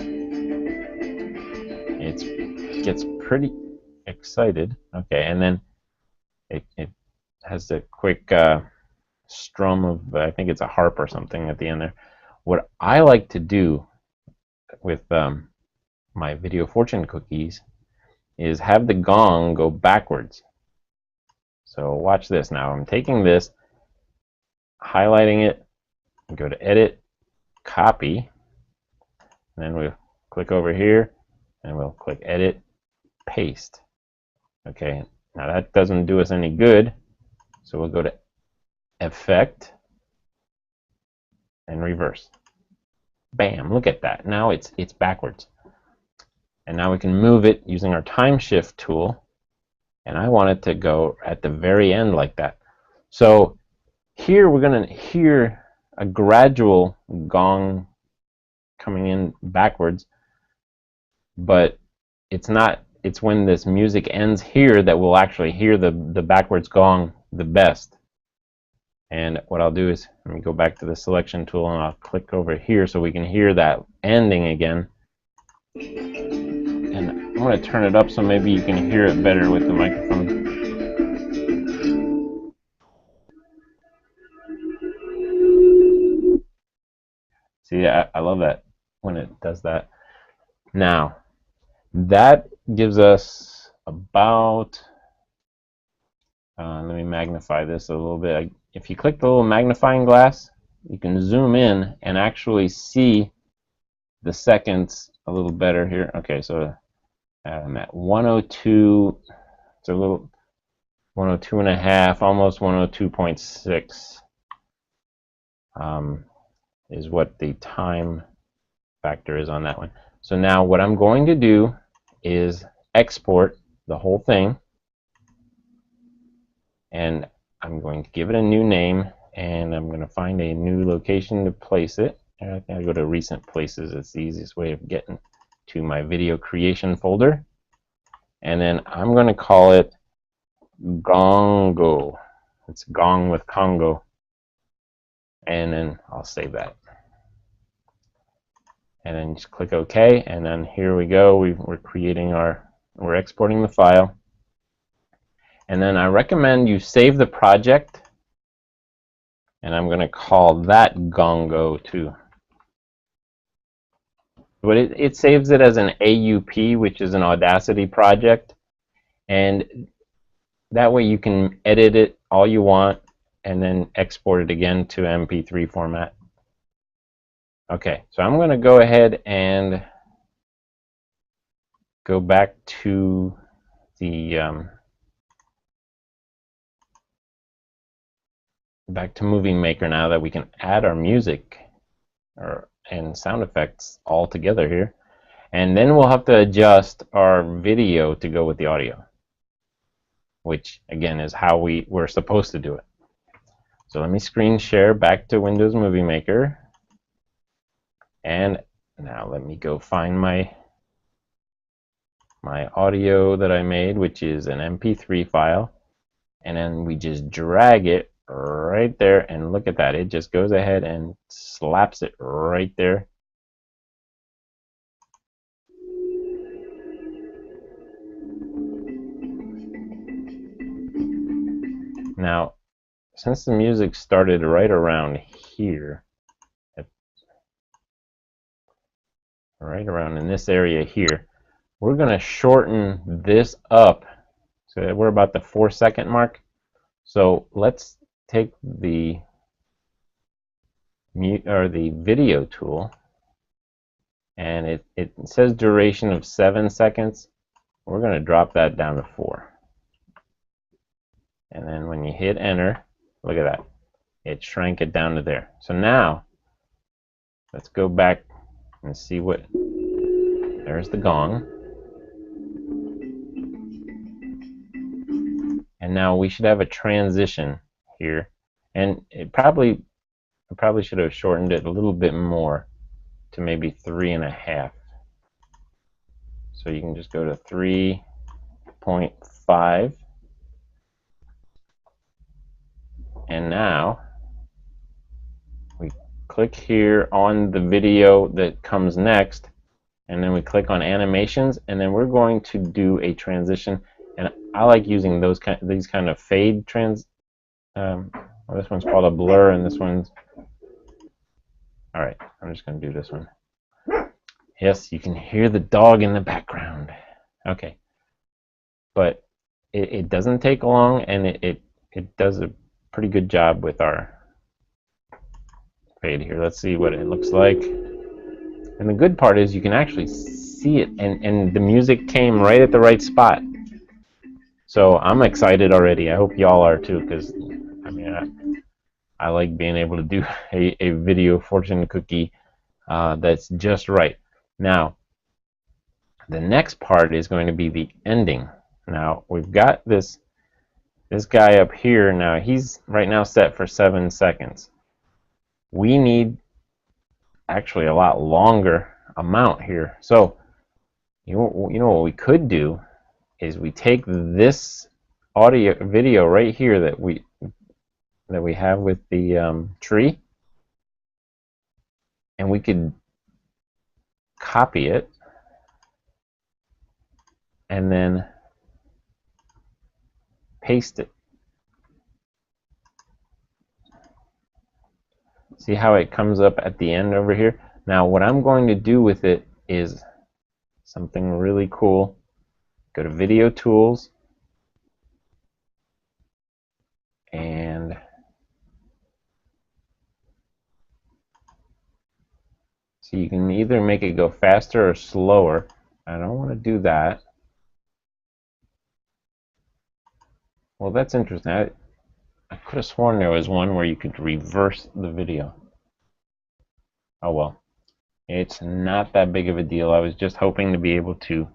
It gets pretty excited. Okay, and then it has a quick strum of, I think it's a harp or something at the end there. What I like to do with my video fortune cookies is have the gong go backwards. So watch this now. I'm taking this, highlighting it, go to edit, copy, and then we'll click over here and we'll click edit, paste. Okay, now that doesn't do us any good, so we'll go to effect and reverse. Bam, look at that. Now it's backwards. And now we can move it using our time shift tool, and I want it to go at the very end like that. So here we're going to hear a gradual gong coming in backwards, but it's not, it's when this music ends here that we'll actually hear the backwards gong the best. And what I'll do is, let me go back to the selection tool and I'll click over here so we can hear that ending again. And I'm going to turn it up so maybe you can hear it better with the microphone. See, I love that when it does that. Now, that gives us about, let me magnify this a little bit. If you click the little magnifying glass, you can zoom in and actually see the seconds a little better here. Okay, so I'm at 102, it's a little 102 and a half, almost 102.6 is what the time factor is on that one. So now what I'm going to do is export the whole thing, and I'm going to give it a new name, and I'm going to find a new location to place it. I think I go to recent places. It's the easiest way of getting to my video creation folder. And then I'm going to call it Gongo. It's Gong with Congo. And then I'll save that. And then just click OK. And then here we go. We're exporting the file. And then I recommend you save the project. And I'm going to call that Gongo too. But it saves it as an AUP, which is an Audacity project. And that way you can edit it all you want and then export it again to MP3 format. Okay, so I'm going to go ahead and go back to the Movie Maker now that we can add our music and sound effects all together here. And then we'll have to adjust our video to go with the audio, which again is how we're supposed to do it. So let me screen share back to Windows Movie Maker. And now let me go find my audio that I made, which is an MP3 file. And then we just drag it right there, and look at that. It just goes ahead and slaps it right there. Now, since the music started right around here, right around in this area here, we're going to shorten this up so that we're about the 4-second mark. So let's take the video tool, and it says duration of 7 seconds. We're going to drop that down to 4. And then when you hit enter, look at that. It shrank it down to there. So now let's go back and see what, there's the gong. And now we should have a transition here. And I probably should have shortened it a little bit more to maybe 3.5. So you can just go to 3.5. And now we click here on the video that comes next, and then we click on animations, and then we're going to do a transition. And I like using these kind of fade this one's called a blur, and this one's, all right, I'm just going to do this one. Yes, you can hear the dog in the background. Okay, but it doesn't take long, and it does a pretty good job with our fade here. Let's see what it looks like. And the good part is you can actually see it, and the music came right at the right spot. So I'm excited already. I hope y'all are too, because I mean, I like being able to do a video fortune cookie that's just right. Now, the next part is going to be the ending. Now, we've got this guy up here. Now, he's right now set for 7 seconds. We need actually a lot longer amount here. So, you know what we could do is we take this video right here that we have with the tree, and we could copy it and then paste it. See how it comes up at the end over here? Now what I'm going to do with it is something really cool. Go to Video Tools, and so you can either make it go faster or slower. I don't want to do that. Well, that's interesting. I could have sworn there was one where you could reverse the video. Oh well. It's not that big of a deal. I was just hoping to be able to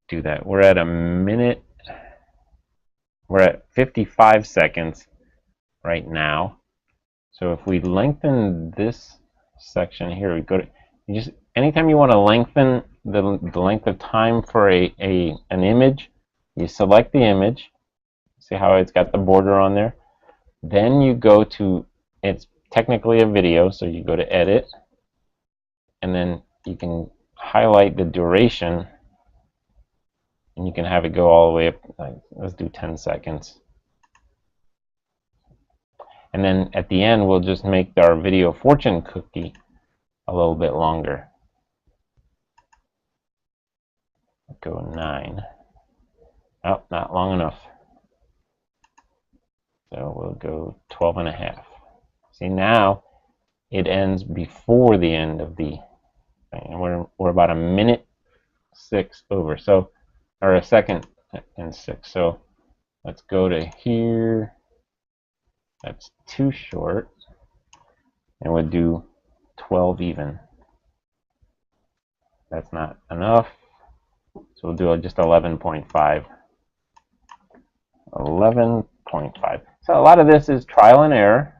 do that. We're at a minute. We're at 55 seconds right now. So if we lengthen this section here, we go to anytime you want to lengthen the length of time for an image, you select the image. See how it's got the border on there? Then you go to, it's technically a video, so you go to Edit, and then you can highlight the duration, and you can have it go all the way up. Let's do 10 seconds. And then at the end, we'll just make our video fortune cookie a little bit longer. Go 9. Oh, not long enough. So we'll go 12.5. See, now it ends before the end of the thing. And we're about a minute 6 over. So, or a second and 6. So let's go to here. That's too short. And we'll do 12 even. That's not enough. So we'll do just 11.5. 11.5. So a lot of this is trial and error.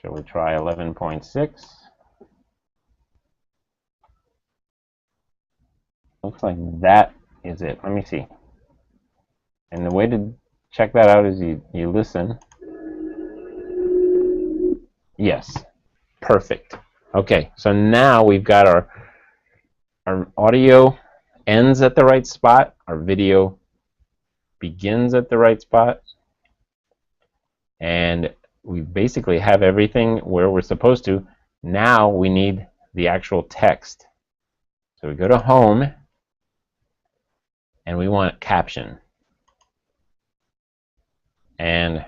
Shall we try 11.6? Looks like that is it. Let me see. And the way to check that out is you listen. Yes, perfect. Okay, so now we've got our audio ends at the right spot, our video begins at the right spot, and we basically have everything where we're supposed to. Now we need the actual text. So we go to Home, and we want caption. And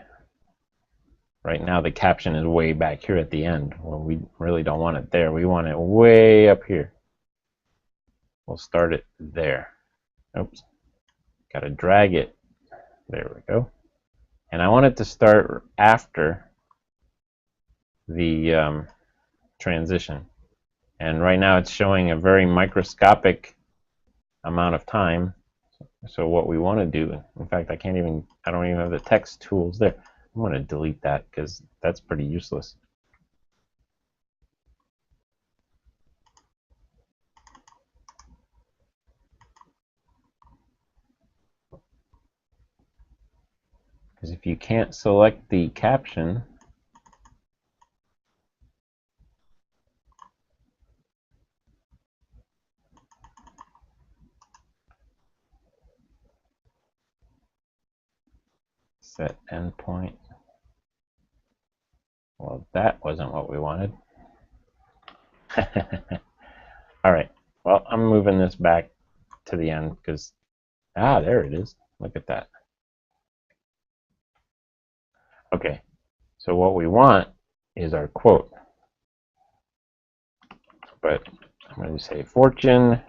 right now the caption is way back here at the end. Well, we really don't want it there. We want it way up here. We'll start it there. Oops. Got to drag it. There we go. And I want it to start after the transition. And right now it's showing a very microscopic amount of time. So what we want to do, in fact, I don't even have the text tools there. I'm going to delete that because that's pretty useless. Because if you can't select the caption, set endpoint. Well, that wasn't what we wanted. All right. Well, I'm moving this back to the end because, there it is. Look at that. Okay. So what we want is our quote. But I'm going to say fortune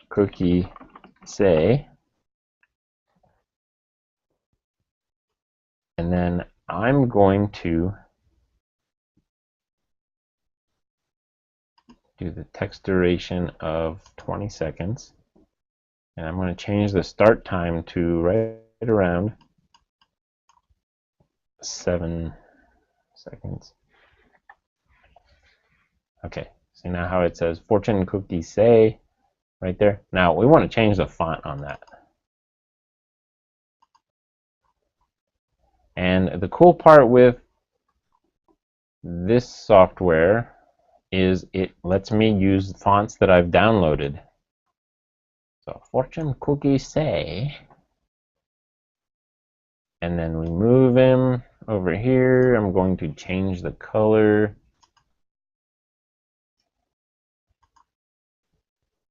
cookie say. And then I'm going to do the text duration of 20 seconds. And I'm going to change the start time to right around 7 seconds. Okay, see now how it says fortune cookie say right there. Now we want to change the font on that. And the cool part with this software is it lets me use fonts that I've downloaded. So fortune cookie say, and then we move him over here, I'm going to change the color.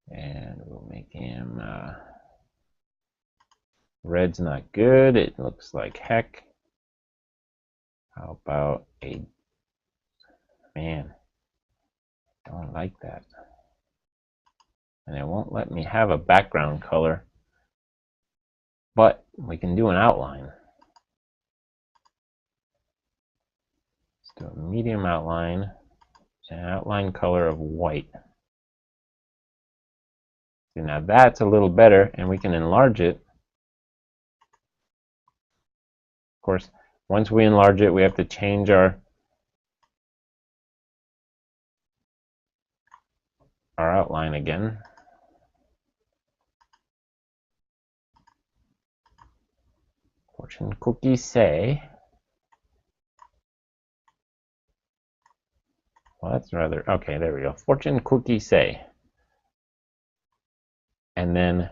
And we'll make him, red's not good. It looks like heck. How about a, man, don't like that. And it won't let me have a background color. But we can do an outline. Let's do a medium outline, an outline color of white. See, now that's a little better, and we can enlarge it. Of course, once we enlarge it, we have to change our outline again. Fortune cookies say. Well, that's rather, okay, there we go. Fortune cookies say. And then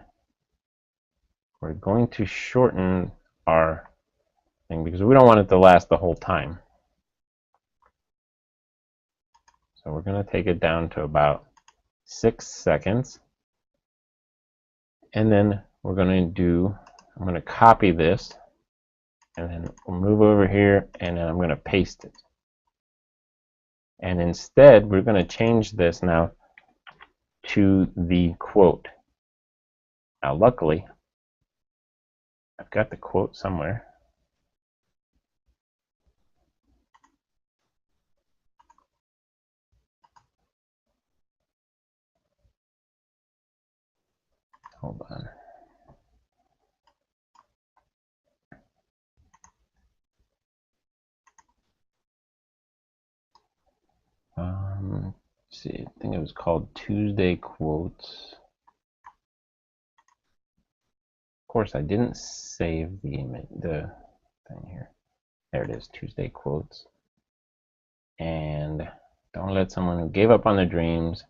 we're going to shorten our thing because we don't want it to last the whole time. So we're going to take it down to about 6 seconds. And then we're going to do, I'm going to copy this. And then we'll move over here, and then I'm going to paste it. And instead, we're going to change this now to the quote. Now, luckily, I've got the quote somewhere. Hold on. Let's see, I think it was called Tuesday Quotes. Of course, I didn't save the image, the thing here. There it is, Tuesday Quotes. And don't let someone who gave up on their dreams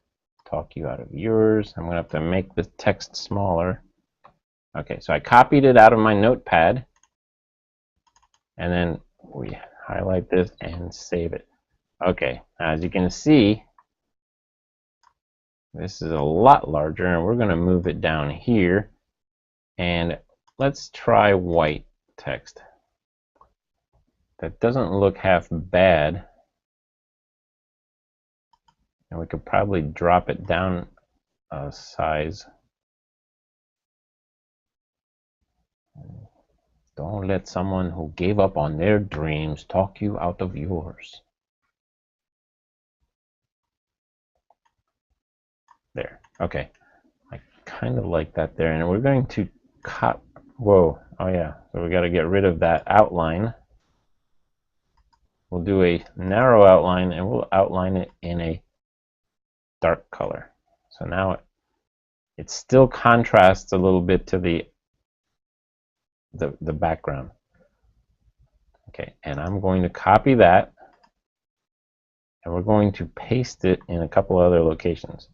talk you out of yours. I'm going to have to make the text smaller. Okay, so I copied it out of my notepad. And then we highlight this and save it. Okay, as you can see, this is a lot larger, and we're going to move it down here. And let's try white text. That doesn't look half bad. And we could probably drop it down a size. Don't let someone who gave up on their dreams talk you out of yours. There. Okay. I kind of like that there. And we're going to cut. Whoa. Oh, yeah. So we got to get rid of that outline. We'll do a narrow outline, and we'll outline it in a dark color. So now it still contrasts a little bit to the background. Okay, and I'm going to copy that, and we're going to paste it in a couple other locations.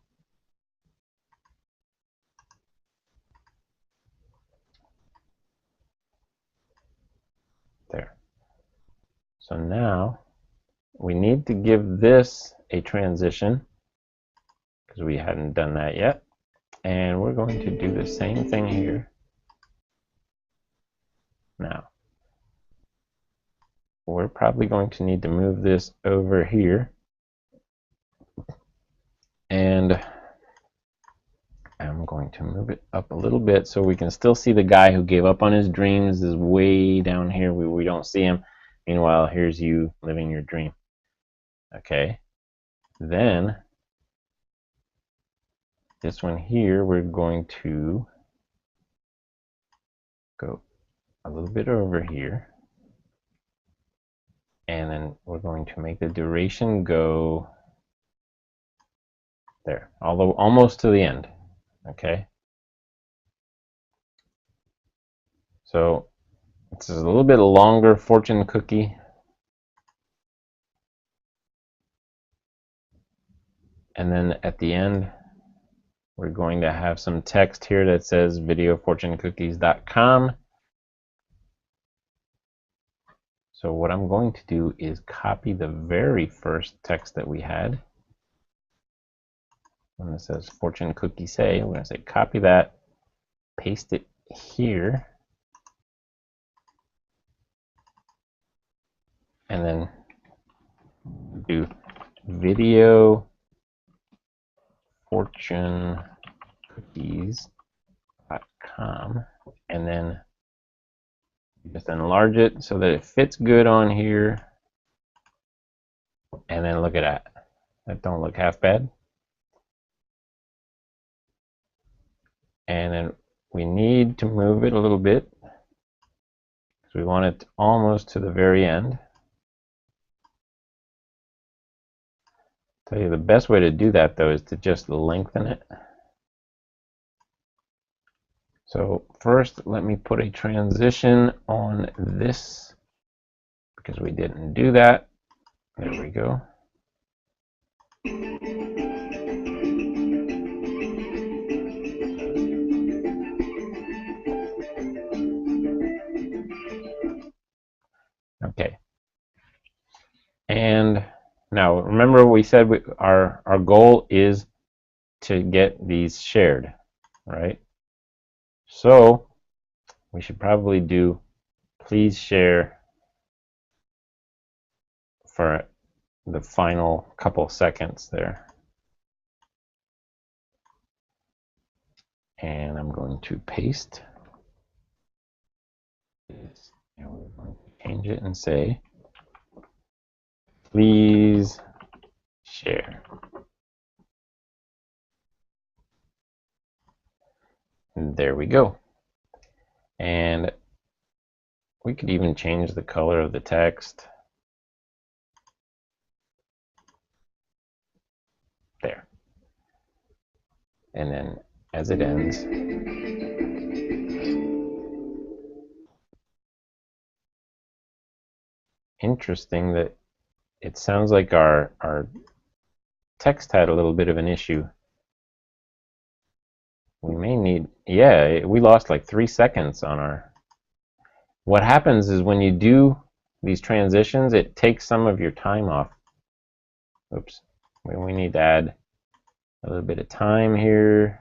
There. So now we need to give this a transition because we hadn't done that yet. And we're going to do the same thing here. Now, we're probably going to need to move this over here. And I'm going to move it up a little bit so we can still see the guy who gave up on his dreams is way down here. We don't see him. Meanwhile, here's you living your dream. Okay. Then, this one here, we're going to go a little bit over here. And then we're going to make the duration go there, although almost to the end. Okay. So this is a little bit longer fortune cookie. And then at the end, we're going to have some text here that says videofortunecookies.com. So what I'm going to do is copy the very first text that we had. When it says fortune cookie say, we're going to say copy that, paste it here, and then do video fortunecookies.com, and then just enlarge it so that it fits good on here. And then look at that. That don't look half bad. And then we need to move it a little bit because we want it almost to the very end. I'll tell you the best way to do that though is to just lengthen it. So first let me put a transition on this because we didn't do that. There we go. Okay. And now remember we said our goal is to get these shared, right? So we should probably do please share for the final couple seconds there. And I'm going to paste this, and we're going to change it and say please share. And there we go. And we could even change the color of the text. There. And then as it ends, interesting that it sounds like our text had a little bit of an issue. We may need, yeah, we lost like 3 seconds on our. What happens is when you do these transitions, it takes some of your time off. Oops. We need to add a little bit of time here.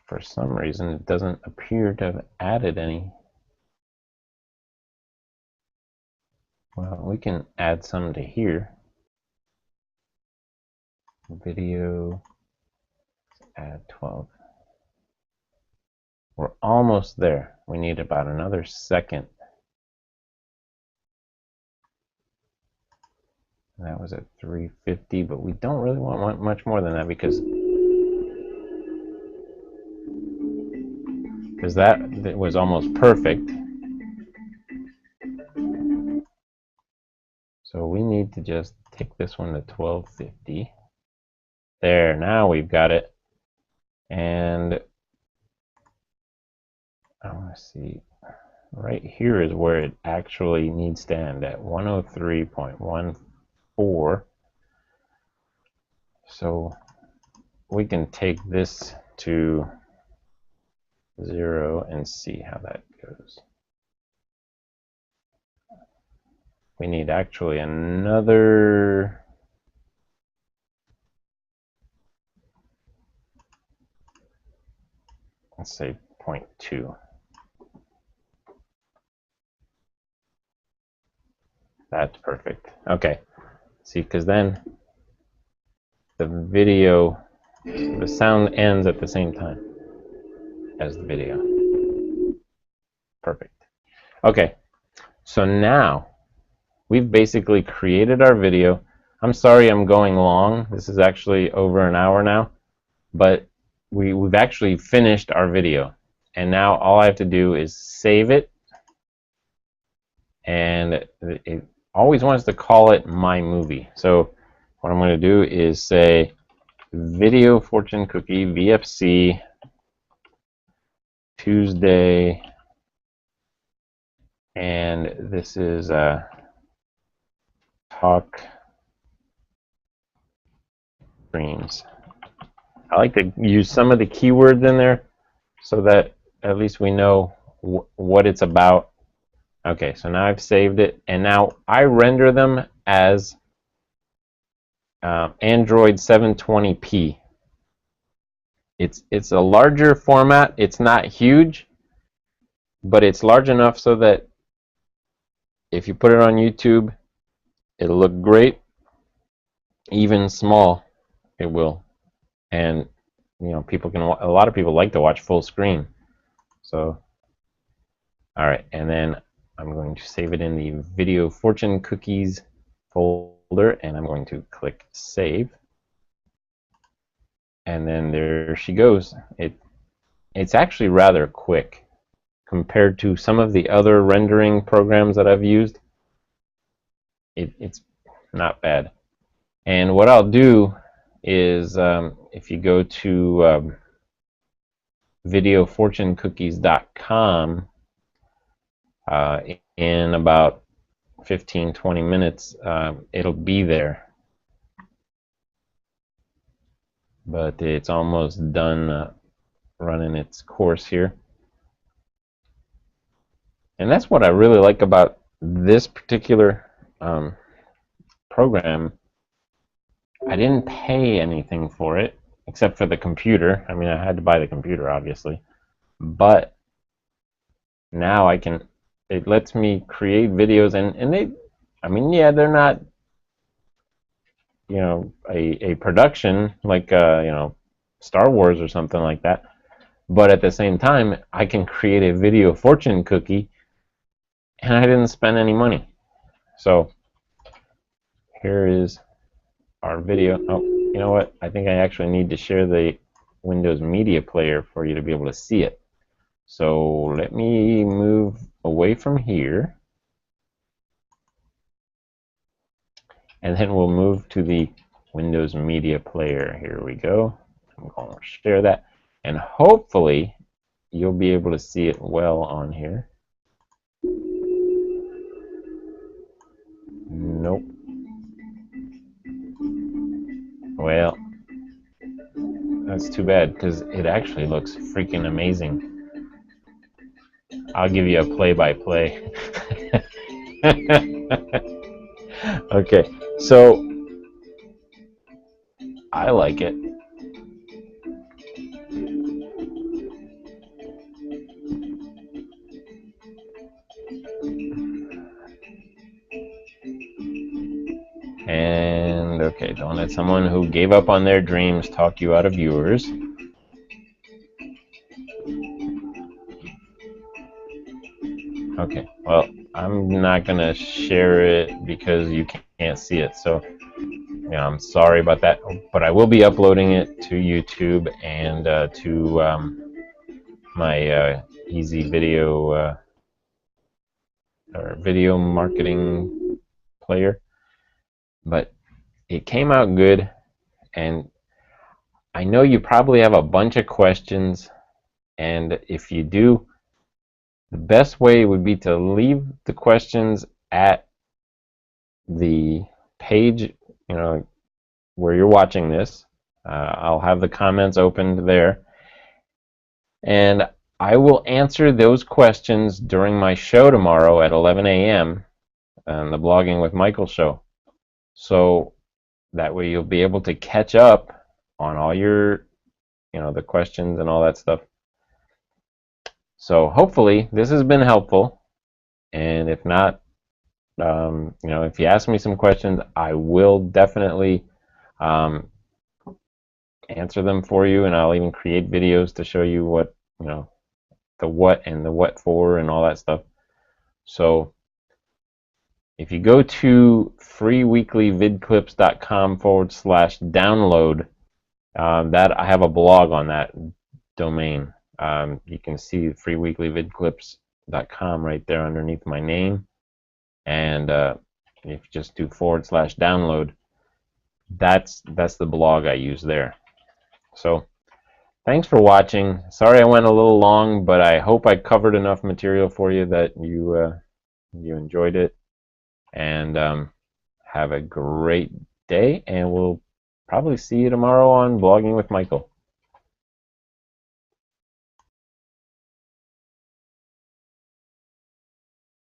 For some reason, it doesn't appear to have added any. Well, we can add some to here. Video, add 12. We're almost there. We need about another second. That was at 350, but we don't really want much more than that because that was almost perfect. So we need to just take this one to 1250. There, now we've got it. And I want to see, right here is where it actually needs to end, at 103.14. So we can take this to 0 and see how that goes. We need actually another, let's say 0.2. That's perfect. Okay. See, because then the video, the sound ends at the same time as the video. Perfect. Okay. So now we've basically created our video. I'm sorry I'm going long. This is actually over an hour now, but we've actually finished our video. And now all I have to do is save it. And it always wants to call it my movie. So what I'm going to do is say video fortune cookie VFC Tuesday And this is talk streams. I like to use some of the keywords in there so that at least we know what it's about. Okay, so now I've saved it, and now I render them as Android 720p. It's a larger format. It's not huge, but it's large enough so that if you put it on YouTube, it'll look great. Even small, it will. And you know, a lot of people like to watch full screen. So, all right, and then I'm going to save it in the Video Fortune Cookies folder, and I'm going to click Save. And then there she goes. It's actually rather quick compared to some of the other rendering programs that I've used. It's not bad. And what I'll do is if you go to videofortunecookies.com in about 15-20 minutes, it'll be there. But it's almost done running its course here. And that's what I really like about this particular program. I didn't pay anything for it except for the computer. I mean, I had to buy the computer, obviously. But now it lets me create videos, and they, I mean, yeah, they're not, you know, a production like, you know, Star Wars or something like that. But at the same time, I can create a video fortune cookie, and I didn't spend any money. So here is our video. Oh, you know what? I think I actually need to share the Windows Media Player for you to be able to see it. So let me move away from here, and then we'll move to the Windows Media Player. Here we go. I'm going to share that, and hopefully you'll be able to see it well on here. Nope. Well, that's too bad because it actually looks freaking amazing. I'll give you a play-by-play. Okay, so I like it. And okay, don't let someone who gave up on their dreams talk you out of yours. Okay, well, I'm not gonna share it because you can't see it, so yeah, I'm sorry about that, but I will be uploading it to YouTube and to my Easy Video or video marketing player. But it came out good, and I know you probably have a bunch of questions, and if you do, the best way would be to leave the questions at the page, you know, where you're watching this. I'll have the comments opened there, and I will answer those questions during my show tomorrow at 11 a.m. on the Blogging with Michael show. So that way you'll be able to catch up on all your, you know, the questions and all that stuff. So hopefully this has been helpful, and if not, you know, if you ask me some questions, I will definitely answer them for you, and I'll even create videos to show you what, you know, the what and the what for and all that stuff. So if you go to freeweeklyvidclips.com/download, that I have a blog on that domain. You can see freeweeklyvidclips.com right there underneath my name, and if you just do /download, that's the blog I use there. So thanks for watching. Sorry I went a little long, but I hope I covered enough material for you that you you enjoyed it, and have a great day, and we'll probably see you tomorrow on Blogging with Michael.